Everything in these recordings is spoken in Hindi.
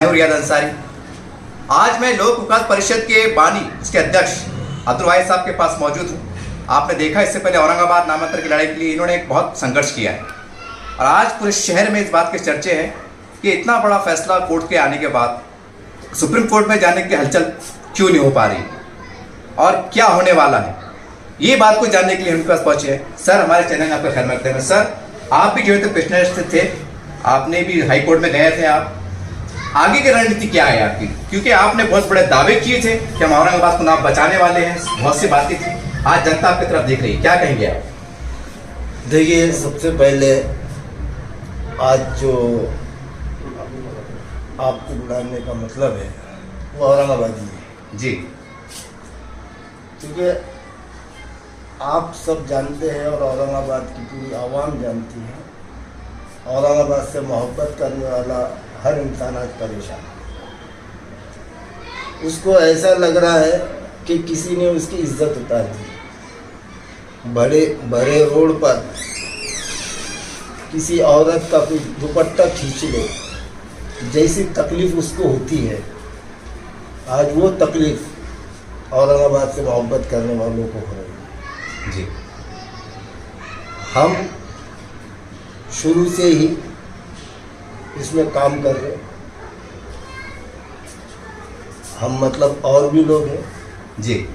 रियाद अंसारी। आज मैं लोक विकास परिषद के बानी उसके अध्यक्ष अब्दुल वाहिद साहब के पास मौजूद हूँ। आपने देखा इससे पहले औरंगाबाद नामांतरण की लड़ाई के लिए इन्होंने एक बहुत संघर्ष किया है और आज पूरे शहर में इस बात के चर्चे हैं कि इतना बड़ा फैसला कोर्ट के आने के बाद सुप्रीम कोर्ट में जाने की हलचल क्यों नहीं हो पा रही और क्या होने वाला है। ये बात को जानने के लिए उनके पास पहुंचे हैं। सर, हमारे चैनल में आपका खैर मकदम है। सर, आप भी जो है तो पिछले थे, आपने भी हाई कोर्ट में गए थे। आप आगे की रणनीति क्या है आपकी? क्योंकि आपने बहुत बड़े दावे किए थे कि हम औरंगाबाद को नाम बचाने वाले हैं, बहुत सी बातें थी। आज जनता आपकी तरफ देख रही है, क्या कहेंगे आप? देखिए, सबसे पहले आज जो आपको बुलाने का मतलब है वो औरंगाबादी है जी, क्योंकि आप सब जानते हैं और औरंगाबाद की पूरी आवाम जानती है, औरंगाबाद से मोहब्बत करने वाला हर इंसान आज परेशान है। उसको ऐसा लग रहा है कि किसी ने उसकी इज्जत उतार दी। बड़े रोड पर किसी औरत का कोई दुपट्टा खींच ले, जैसी तकलीफ उसको होती है, आज वो तकलीफ औरंगाबाद से मोहब्बत करने वालों को हो रही है जी। हम शुरू से ही इसमें काम कर रहे हैं। हम मतलब और भी लोग हैं जी,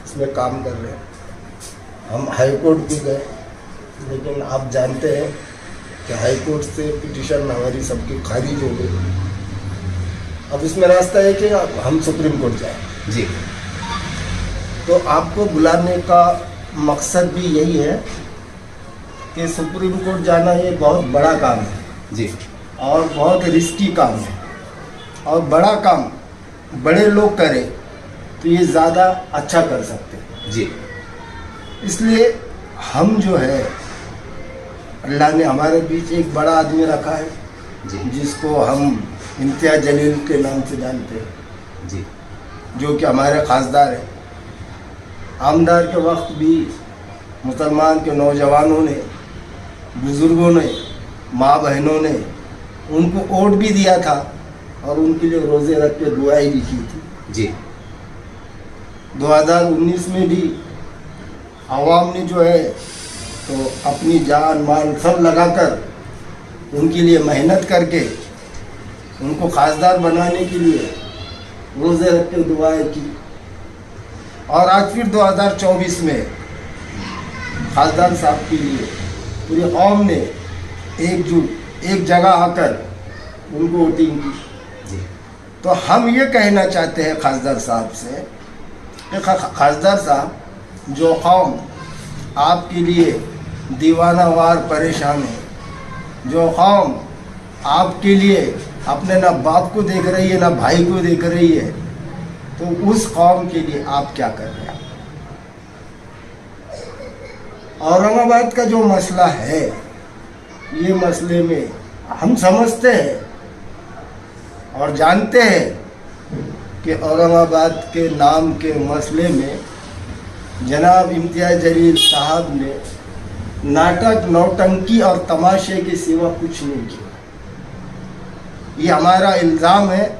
इसमें काम कर रहे हैं। हम हाई कोर्ट भी गए, लेकिन आप जानते हैं कि हाई कोर्ट से पिटीशन हमारी सबकी खारिज हो गई। अब इसमें रास्ता है कि हम सुप्रीम कोर्ट जाएं। जी, तो आपको बुलाने का मकसद भी यही है कि सुप्रीम कोर्ट जाना ये बहुत बड़ा काम है जी, और बहुत रिस्की काम है, और बड़ा काम बड़े लोग करें तो ये ज़्यादा अच्छा कर सकते हैं जी। इसलिए हम जो है, अल्लाह ने हमारे बीच एक बड़ा आदमी रखा है जी, जिसको हम इम्तियाज़ जलील के नाम से जानते हैं, जी, जो कि हमारे खासदार हैं। आमदार के वक्त भी मुसलमान के नौजवानों ने, बुज़ुर्गों ने, माँ बहनों ने उनको वोट भी दिया था और उनके लिए रोज़े रख के दुआएं भी की थी जी। 2019 में भी आवाम ने जो है तो अपनी जान माल सब लगाकर उनके लिए मेहनत करके उनको खासदार बनाने के लिए रोज़े रख के दुआएं की। और आज फिर 2024 में खासदार साहब के लिए पूरी कौम ने एकजुट एक जगह आकर उनको वोटिंग की। तो हम ये कहना चाहते हैं खासदार साहब से कि खासदार साहब, जो कौम आपके लिए दीवानावार परेशान है, जो कौम आपके लिए अपने ना बाप को देख रही है ना भाई को देख रही है, तो उस कौम के लिए आप क्या कर रहे हैं? औरंगाबाद का जो मसला है, ये मसले में हम समझते हैं और जानते हैं कि औरंगाबाद के नाम के मसले में जनाब इम्तियाज़ जलील साहब ने नाटक, नौटंकी और तमाशे के सिवा कुछ नहीं किया। ये हमारा इल्ज़ाम है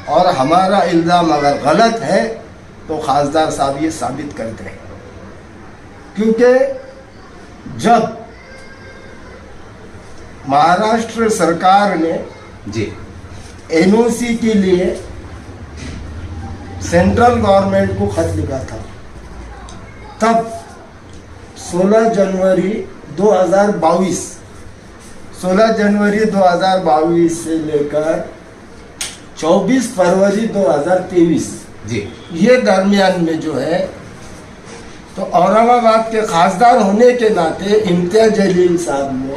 और हमारा इल्ज़ाम अगर गलत है तो खासदार साहब ये साबित करते हैं। क्योंकि जब महाराष्ट्र सरकार ने जी एनओसी के लिए सेंट्रल गवर्नमेंट को खत लिखा था, तब 16 जनवरी 2022 से लेकर 24 फरवरी 2023 जी, ये दरमियान में जो है तो औरंगाबाद के खासदार होने के नाते इम्तियाज़ जलील साहब ने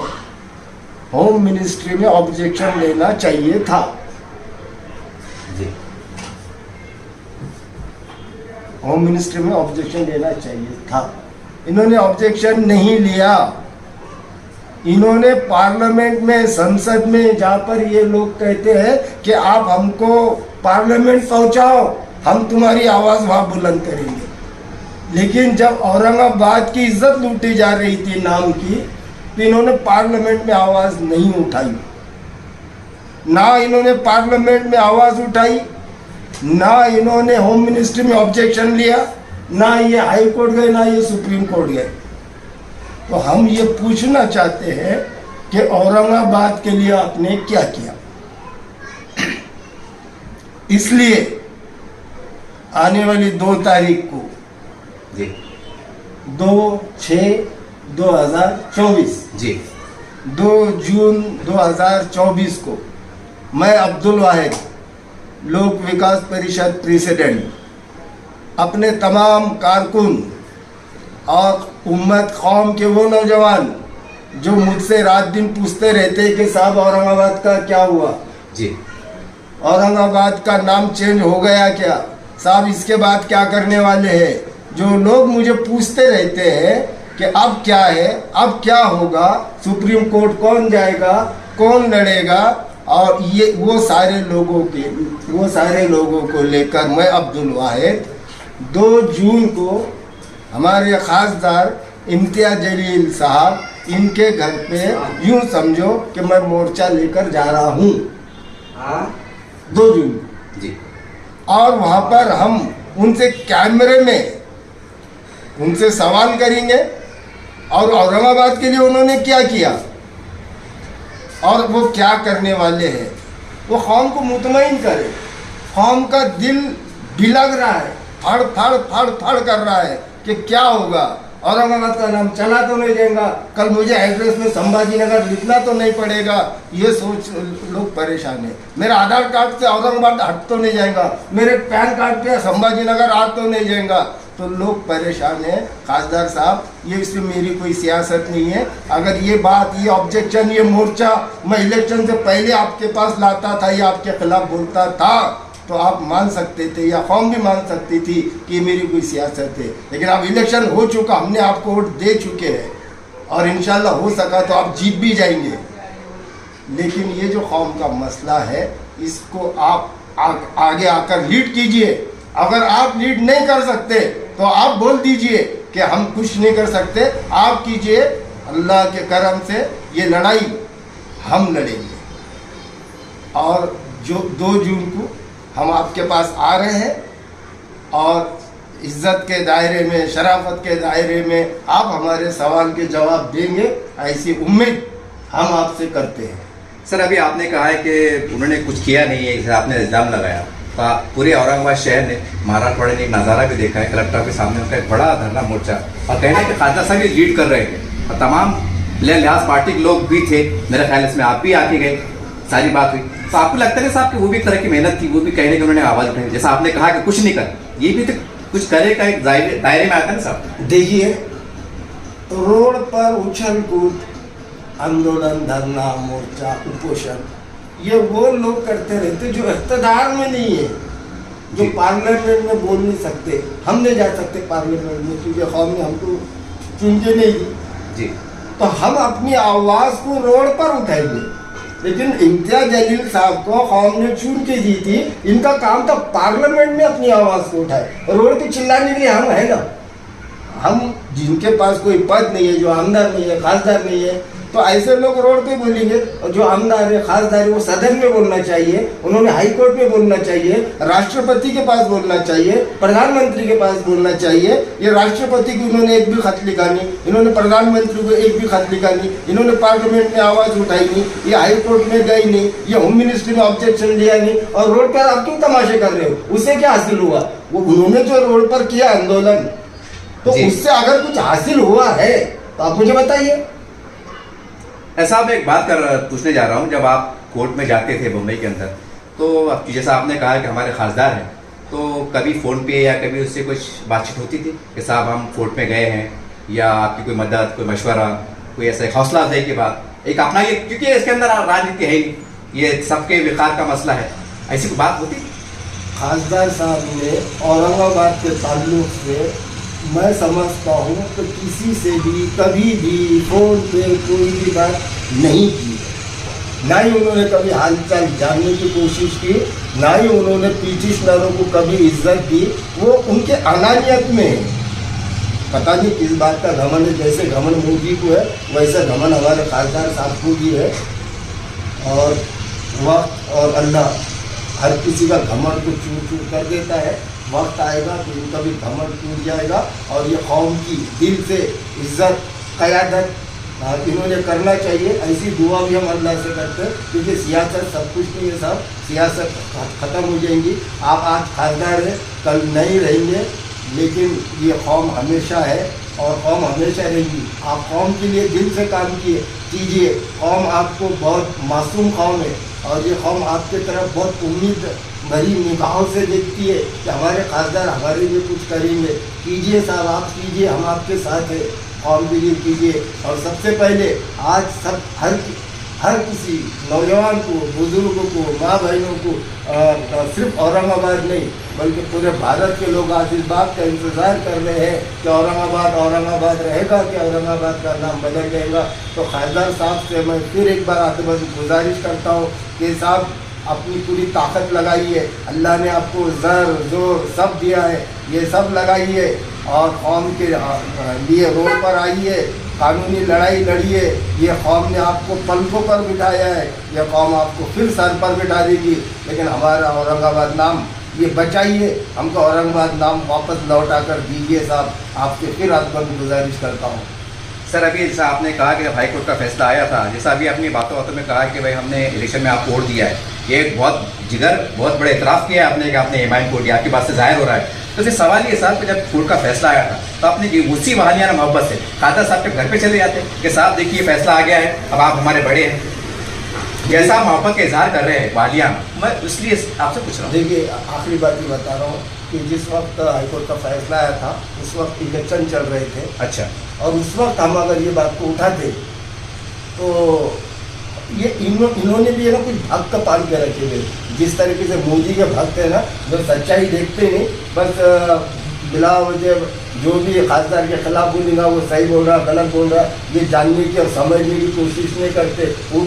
होम मिनिस्ट्री में ऑब्जेक्शन लेना चाहिए था जी। होम मिनिस्ट्री में ऑब्जेक्शन लेना चाहिए था। इन्होंने ऑब्जेक्शन नहीं लिया। इन्होंने पार्लियामेंट में, संसद में, जहाँ पर ये लोग कहते हैं कि आप हमको पार्लियामेंट पहुँचाओ, हम तुम्हारी आवाज़ वहाँ बुलंद करेंगे, लेकिन जब औरंगाबाद की इज्जत लूटी जा रही थी नाम की, तो इन्होंने पार्लियामेंट में आवाज़ नहीं उठाई। ना इन्होंने पार्लियामेंट में आवाज़ उठाई, ना इन्होंने होम मिनिस्ट्री में ऑब्जेक्शन लिया, ना ये हाई कोर्ट गए, ना ये सुप्रीम कोर्ट गए। तो हम ये पूछना चाहते हैं कि औरंगाबाद के लिए आपने क्या किया। इसलिए आने वाली 2 तारीख को जी 2/6/2024 जी 2 जून 2024 को मैं अब्दुल वाहिद, लोक विकास परिषद प्रेसिडेंट, अपने तमाम कारकुन और उम्मत कौम के वो नौजवान जो मुझसे रात दिन पूछते रहते कि साहब औरंगाबाद का क्या हुआ, जी औरंगाबाद का नाम चेंज हो गया क्या, साहब इसके बाद क्या करने वाले हैं, जो लोग मुझे पूछते रहते हैं कि अब क्या है, अब क्या होगा, सुप्रीम कोर्ट कौन जाएगा, कौन लड़ेगा, और ये वो सारे लोगों को लेकर मैं अब्दुल वाहिद 2 जून को हमारे खासदार इम्तियाज जलील साहब इनके घर पे यूं समझो कि मैं मोर्चा लेकर जा रहा हूँ 2 जून जी। और वहाँ पर हम उनसे कैमरे में उनसे सवाल करेंगे और औरंगाबाद के लिए उन्होंने क्या किया और वो क्या करने वाले हैं, वो कौम को मुतमईन करे। कौम का दिल बिलग रहा है, फड़ कर रहा है कि क्या होगा, औरंगाबाद का नाम चला तो नहीं जाएगा, कल मुझे एड्रेस में संभाजी नगर लिखना तो नहीं पड़ेगा, ये सोच लोग परेशान है। मेरा आधार कार्ड से औरंगाबाद हट तो नहीं जाएगा, मेरे पैन कार्ड पे संभाजी नगर आ तो नहीं जाएगा, तो लोग परेशान है। खासदार साहब, ये इसमें मेरी कोई सियासत नहीं है। अगर ये बात, ये ऑब्जेक्शन, ये मोर्चा मैं इलेक्शन से पहले आपके पास लाता था या आपके खिलाफ बोलता था तो आप मान सकते थे या कौम भी मान सकती थी कि मेरी कोई सियासत है। लेकिन अब इलेक्शन हो चुका, हमने आपको वोट दे चुके हैं और इंशाल्लाह हो सका तो आप जीत भी जाएंगे। लेकिन ये जो कौम का मसला है, इसको आप आगे आकर लीड कीजिए। अगर आप लीड नहीं कर सकते तो आप बोल दीजिए कि हम कुछ नहीं कर सकते, आप कीजिए। अल्लाह के करम से ये लड़ाई हम लड़ेंगे और जो 2 जून को हम आपके पास आ रहे हैं और इज़्ज़त के दायरे में, शराफत के दायरे में आप हमारे सवाल के जवाब देंगे, ऐसी उम्मीद हम आपसे करते हैं। सर, अभी आपने कहा है कि उन्होंने कुछ किया नहीं है, आपने इल्ज़ाम लगाया। पूरे औरंगाबाद शहर ने, महाराजवाड़े ने एक नज़ारा भी देखा है, कलेक्टर के सामने उनका एक बड़ा धरना मोर्चा, और कहना है कि खासदार साहब ये लीड कर रहे थे और तमाम लिहाज पार्टी के लोग भी थे। मेरे ख्याल इसमें आप भी आके गए, सारी बात हुई। तो आपको लगता है साहब कि वो भी एक तरह की मेहनत थी, वो भी कहने की उन्होंने आवाज़ उठाई, जैसा आपने कहा कि कुछ नहीं कर, ये भी तो कुछ करे का एक दायरे में आता है ना साहब। देखिए, रोड पर उछल कूद, आंदोलन, धरना, मोर्चा, उपोषण, ये वो लोग करते रहते जो इख्तिदार में नहीं है, जो पार्लियामेंट में बोल नहीं सकते। हम नहीं जा सकते पार्लियामेंट में क्योंकि कौम ने हमको चुन के नहीं दी जी। तो हम अपनी आवाज़ को रोड पर उठाएंगे। लेकिन इम्तियाज जलील साहब को कौम ने चुन के दी थी, इनका काम था पार्लियामेंट में अपनी आवाज़ को उठाए। रोड पे चिल्लाने के लिए हम है ना, हम जिनके पास कोई पद नहीं है, जो आमदार नहीं है, खासदार नहीं है, तो ऐसे लोग रोड पे बोलेंगे। और जो आमदार है, खासदार है, वो सदन में बोलना चाहिए, उन्होंने हाई कोर्ट में बोलना चाहिए, राष्ट्रपति के पास बोलना चाहिए, प्रधानमंत्री के पास बोलना चाहिए। ये राष्ट्रपति को उन्होंने एक भी खत लिखा नहीं, इन्होंने प्रधानमंत्री को एक भी खत लिखा नहीं, इन्होंने पार्लियामेंट में आवाज़ उठाई नहीं, ये हाई कोर्ट में गई नहीं, ये होम मिनिस्ट्री में ऑब्जेक्शन लिया नहीं, और रोड पर आप क्यों तमाशे कर रहे हो? उससे क्या हासिल हुआ? वो उन्होंने जो रोड पर किया आंदोलन, तो उससे अगर कुछ हासिल हुआ है तो आप मुझे बताइए। ऐसा मैं एक बात पूछने जा रहा हूँ, जब आप कोर्ट में जाते थे मुंबई के अंदर, तो अब जैसा आपने कहा कि हमारे खासदार हैं, तो कभी फ़ोन पे या कभी उससे कुछ बातचीत होती थी कि साहब हम कोर्ट में गए हैं, या आपकी कोई मदद, कोई मशवरा, कोई ऐसा हौसला अफजाई की बात, एक अपना ये, क्योंकि इसके अंदर राजनीति है ही नहीं, ये सबके विकार का मसला है, ऐसी कोई बात होती? खासदार साहब ने औरंगाबाद के ताल्लुक से मैं समझता हूँ कि किसी से भी कभी भी फ़ोन पे कोई भी बात नहीं की, ना ही उन्होंने कभी हालचाल जानने की कोशिश की, ना ही उन्होंने पिटिशनरों को कभी इज्जत दी। वो उनके अनानियत में है, पता नहीं किस बात का घमंड है। जैसे घमंड मोदी को है वैसे घमंड हमारे खासदार साहब को भी है। और वक्त और अल्लाह हर किसी का घमंड को चूर चूर कर देता है। वक्त आएगा तो इनका भी घमंड टूट जाएगा और ये कौम की दिल से इज्जत, क़यादत इन्होंने करना चाहिए। ऐसी दुआ भी हम अल्लाह से करते हैं, क्योंकि सियासत सब कुछ नहीं है साहब, सियासत ख़त्म हो जाएंगी। आप आज खासदार हैं, कल नहीं रहेंगे, लेकिन ये कौम हमेशा है और कौम हमेशा रहेगी। आप कौम के लिए दिल से काम कीजिए। कौम आपको बहुत मासूम कौम है और ये कौम आपके तरफ बहुत उम्मीद भरी निगाहों से देखती है कि हमारे खासदार हमारे लिए कुछ करेंगे। कीजिए साहब, आप कीजिए, हम आपके साथ हैं। कौम के लिए कीजिए। और सबसे पहले आज सब हर किसी नौजवान को, बुजुर्गों को, माँ बहनों को सिर्फ औरंगाबाद नहीं बल्कि पूरे भारत के लोग आज इस बात का इंतज़ार कर रहे हैं कि औरंगाबाद रहेगा कि औरंगाबाद का नाम बदल जाएगा। तो खासदार साहब से मैं फिर एक बार आते बस गुजारिश करता हूँ कि साहब अपनी पूरी ताकत लगाइए। अल्लाह ने आपको ज़र ज़ोर सब दिया है, ये सब लगाइए और कौम के लिए रोड पर आइए, कानूनी लड़ाई लड़िए। ये कौम ने आपको पलकों पर बिठाया है, ये कौम आपको फिर सर पर बिठा देगी, लेकिन हमारा औरंगाबाद नाम ये बचाइए। हमको औरंगाबाद नाम वापस लौटा कर दीजिए साहब, आपसे फिर आपको गुजारिश करता हूँ। सर अभी जैसा आपने कहा कि जब हाईकोर्ट का फैसला आया था, जैसा अभी अपनी बातों में कहा कि भाई हमने इलेक्शन में आपको वोट दिया है, ये एक बहुत बड़े इतराफ़ किया है आपने कि आपने एमाइन को दिया, आपकी बात से जाहिर हो रहा है। तो फिर सवाल ये साहब कि जब कोर्ट का फैसला आया था तो आपने उसी बहानियाना मोहब्बत से खादर साहब के घर पे चले जाते कि साहब देखिए फैसला आ गया है, अब आप हमारे बड़े हैं, जैसा मोहब्बत का इजहार कर रहे हैं वालियाना, मैं इसलिए आपसे पूछ रहा हूँ। देखिए आखिरी बात ये बता रहा हूँ कि जिस वक्त हाईकोर्ट का फैसला आया था उस वक्त इलेक्शन चल रहे थे। अच्छा। और उस वक्त हम अगर ये बात को उठाते तो ये इन्होंने भी है ना कुछ भक्त पाल के रखे हुए। जिस तरीके से मोदी के भक्त है ना, जो सच्चाई देखते नहीं, बस बिला वजह जो भी खासदार के खिलाफ बोलेगा वो सही बोल रहा गलत बोल रहा, ये जानने की और समझने की कोशिश नहीं करते। वो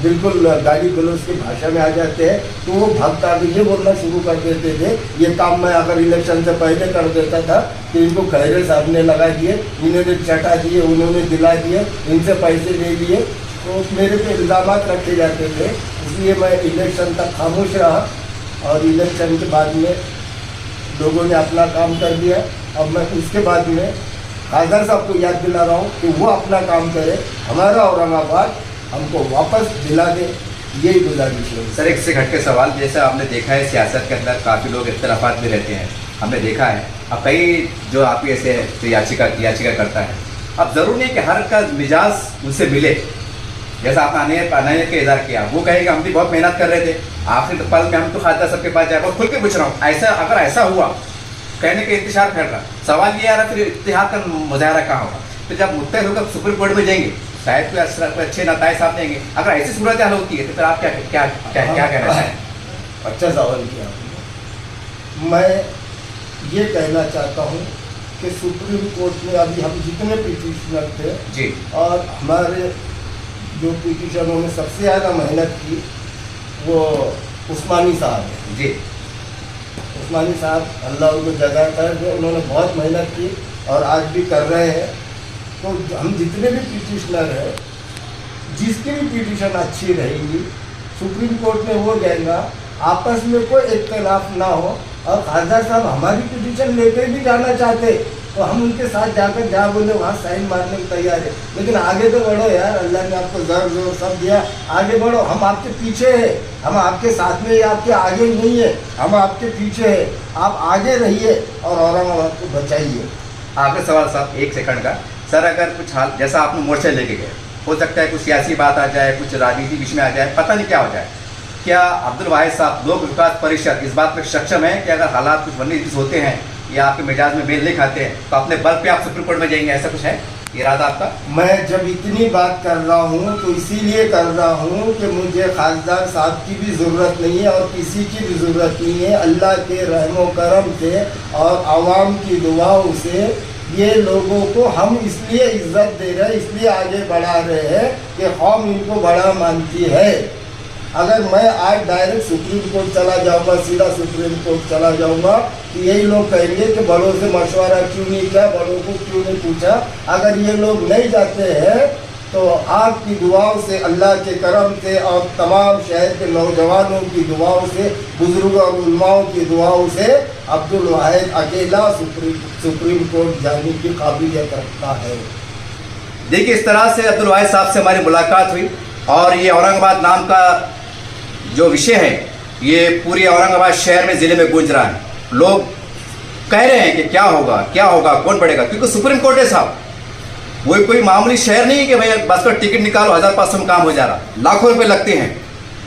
बिल्कुल गाली गलौज की भाषा में आ जाते हैं। तो वो भक्त आगे ये बोलना शुरू कर देते थे, ये काम मैं अगर इलेक्शन से पहले कर देता था तो इनको खैरे साहब ने लगा दिए, इन्होंने चटा दिए, उन्होंने दिला दिए, इनसे पैसे ले लिए, तो मेरे पे इल्ज़ाम रखे जाते थे। इसलिए मैं इलेक्शन तक खामोश रहा और इलेक्शन के बाद में लोगों ने अपना काम कर दिया। अब मैं उसके बाद में खासदार साहब को याद दिला रहा हूँ कि वो अपना काम करे, हमारा औरंगाबाद हमको वापस दिला दे, यही गुजारिश है। सर एक से घटके सवाल, जैसे आपने देखा है सियासत के अंदर काफ़ी लोग इख्तलाफात भी रहते हैं, हमने देखा है। अब कई जो आपकी ऐसे जो याचिका करता है, अब ज़रूर नहीं कि हर का मिजाज उनसे मिले। जैसा आपने अनायत के इज़हार किया, वो कहेगा हम भी बहुत मेहनत कर रहे थे, आखिर पल में हम तो खासदार सबके पास जाए। खुल के पूछ रहा हूँ, ऐसा अगर ऐसा हुआ कहने के इंतजार कर रहा, सवाल ये आ रहा फिर इत्तेहाद का मुजाहरा कहाँ होगा? फिर जब मुत्तहद होकर सुप्रीम कोर्ट में जाएंगे, शायद कोई अच्छे नताइज साथ देंगे। अगर ऐसी सूरत हाल होती है तो फिर आप क्या कहना चाहें? अच्छा सवाल किया आपने। मैं ये कहना चाहता हूँ कि सुप्रीम कोर्ट में अभी हम जितने पिटिशनर थे जी, और हमारे जो पिटिशनरों ने सबसे ज़्यादा मेहनत की वो उस्मानी साहब हैं जी। उस्मानी साहब अल्लाह उनको जगह कर, उन्होंने बहुत मेहनत की और आज भी कर रहे हैं। तो हम जितने भी पिटिशनर हैं, जिसकी भी पिटिशन अच्छी रहेगी सुप्रीम कोर्ट में वो जाएगा, आपस में कोई इख्तलाफ ना हो। और खासदार साहब हमारी पिटिशन लेकर भी जाना चाहते तो हम उनके साथ जाकर जहाँ बोले वहाँ साइन मारने को तैयार है, लेकिन आगे तो बढ़ो यार, अल्लाह ने आपको ज़र ज़ोर सब दिया, आगे बढ़ो। हम आपके पीछे हैं, हम आपके साथ में, आपके आगे नहीं है, हम आपके पीछे हैं। आप आगे रहिए और औरंगाबाद को बचाइए। आखिरी सवाल साहब 1 सेकंड का। सर अगर कुछ हाल जैसा आपने मोर्चा लेके गए, हो सकता है कुछ सियासी बात आ जाए, कुछ राजनीति बीच में आ जाए, पता नहीं क्या हो जाए, क्या अब्दुल वाहिद साहब लोक विकास परिषद इस बात में सक्षम है कि अगर हालात कुछ बनने होते हैं या आपके मिजाज में मेल नहीं खाते हैं तो अपने बल पे आप सुप्रीम कोर्ट में जाएंगे, ऐसा कुछ है इरादा आपका? मैं जब इतनी बात कर रहा हूँ तो इसीलिए कर रहा हूँ कि मुझे खासदार साहब की भी ज़रूरत नहीं है और किसी की भी ज़रूरत नहीं है। अल्लाह के रहमो करम से और आवाम की दुआओं से ये लोगों को हम इसलिए इज्जत दे रहे हैं, इसलिए आगे बढ़ा रहे हैं कि कौम इनको बड़ा मानती है। अगर मैं आज डायरेक्ट सुप्रीम कोर्ट चला जाऊंगा, सीधा सुप्रीम कोर्ट चला जाऊंगा, तो यही लोग कहेंगे कि बड़ों से मशवरा क्यों नहीं किया, बड़ों को क्यों नहीं पूछा। अगर ये लोग नहीं जाते हैं तो आपकी दुआओं से, अल्लाह के करम से और तमाम शहर के नौजवानों की दुआओं से, बुजुर्गों और उलमाओं की दुआओं से अब्दुल वाहिद अकेला सुप्रीम कोर्ट जाने की काबिलियत रखता है। देखिए, इस तरह से अब्दुल वाहिद साहब से हमारी मुलाकात हुई और ये औरंगाबाद नाम का जो विषय है ये पूरी औरंगाबाद शहर में, ज़िले में गूंज रहा है। लोग कह रहे हैं कि क्या होगा, क्या होगा, कौन बढ़ेगा, क्योंकि सुप्रीम कोर्ट है साहब। वो कोई मामूली शहर नहीं है कि भाई बस का टिकट निकालो 1500 में काम हो जा रहा। लाखों रुपए लगते हैं,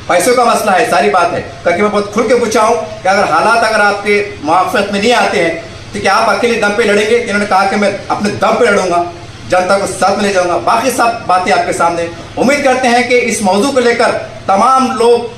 पैसों का मसला है, सारी बात है। करके मैं बहुत खुल के पूछा हूँ कि अगर हालात अगर आपके मुआफ़त में नहीं आते हैं तो क्या आप अकेले दम पे लड़ेंगे? इन्होंने कहा कि मैं अपने दम पे लड़ूंगा, जनता को साथ में ले जाऊंगा। बाकी सब बातें आपके सामने। उम्मीद करते हैं कि इस मौजू को लेकर तमाम लोग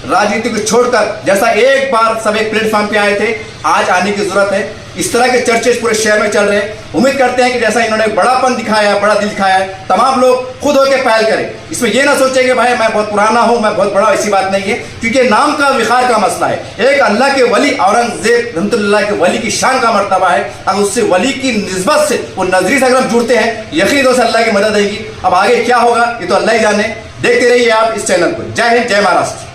राजनीति को छोड़कर, जैसा एक बार सब एक प्लेटफॉर्म पे आए थे, आज आने की जरूरत है। इस तरह के चर्चे पूरे शहर में चल रहे हैं। उम्मीद करते हैं कि जैसा इन्होंने बड़ापन दिखाया, बड़ा दिल दिखाया है, तमाम लोग खुद होकर पहल करें। इसमें यह ना सोचें कि भाई मैं बहुत पुराना हूं, मैं बहुत बड़ा, ऐसी बात नहीं है, क्योंकि नाम का विखार का मसला है। एक अल्लाह के वली औरंगजेब रहमतुल्लाह के वली की शान का मर्तबा है। अगर उससे वली की निस्बत से, वो नजरी से अगर हम जुड़ते हैं, यकीन से अल्लाह की मदद आएगी। अब आगे क्या होगा ये तो अल्लाह ही जाने। देखते रहिए आप इस चैनल को। जय हिंद, जय महाराष्ट्र।